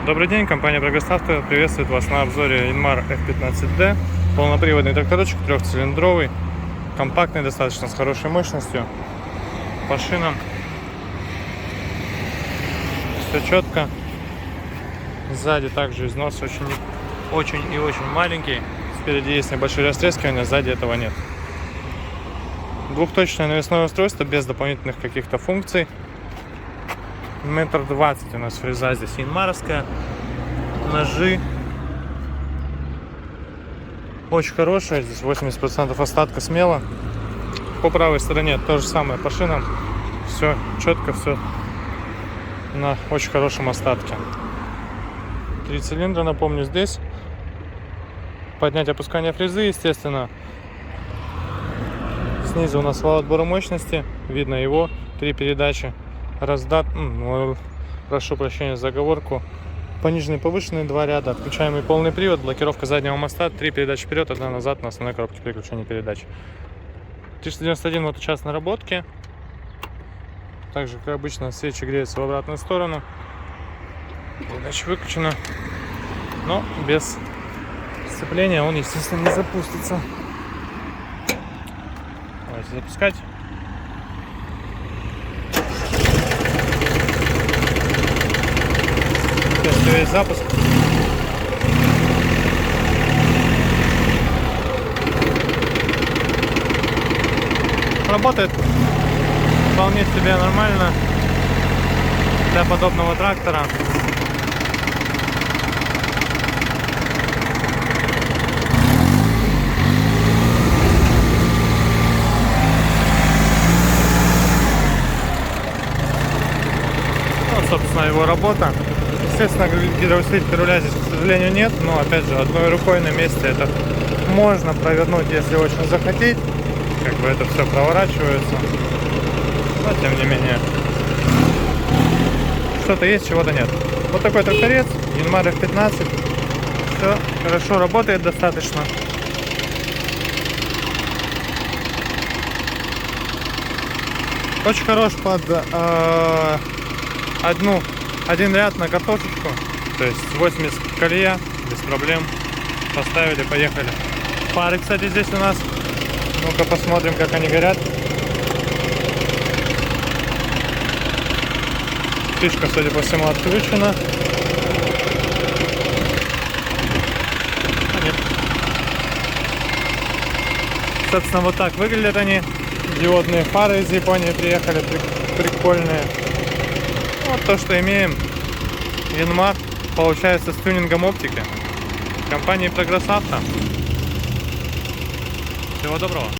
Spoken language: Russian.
Добрый день, компания Progress Auto приветствует вас на обзоре Inmar F15D. Полноприводный тракторочек, трехцилиндровый, компактный достаточно, с хорошей мощностью. По шинам все четко. Сзади также износ очень маленький. Спереди есть небольшие растрескивания, сзади этого нет. Двухточное навесное устройство без дополнительных каких-то функций. 1,20 м у нас фреза здесь инмаровская. Ножи очень хорошие, здесь 80% остатка смело. По правой стороне то же самое по шинам. Все четко, все на очень хорошем остатке. 3 цилиндра, напомню, здесь. Поднять опускание фрезы, естественно. Снизу у нас вал отбора мощности, видно его, 3 передачи. Прошу прощения за оговорку. Пониженный, повышенный, 2 ряда, отключаемый полный привод, блокировка заднего моста, 3 передачи вперед, 1 назад на основной коробке переключения передач. 391 моточас наработки. Также, как обычно, свечи греются в обратную сторону. Передача выключена, но без сцепления он, естественно, не запустится. Давайте запускать. Весь запуск. Работает вполне себе нормально для подобного трактора. Вот, собственно, его работа. Естественно, гидроусилителя руля здесь, к сожалению, нет, но, опять же, одной рукой на месте это можно провернуть, если очень захотеть. Как бы это все проворачивается, но, тем не менее, что-то есть, чего-то нет. Вот такой тракторец, Inmar F15, все хорошо работает достаточно. Очень хорош под один ряд на картошечку, то есть 80 колея, без проблем. Поставили, поехали. Фары, кстати, здесь у нас. Ну-ка посмотрим, как они горят. Фишка, судя по всему, отключена. Нет. Собственно, вот так выглядят они. Диодные фары из Японии приехали, прикольные. Вот то, что имеем. Inmar получается с тюнингом оптики. Компании Progress Auto. Всего доброго.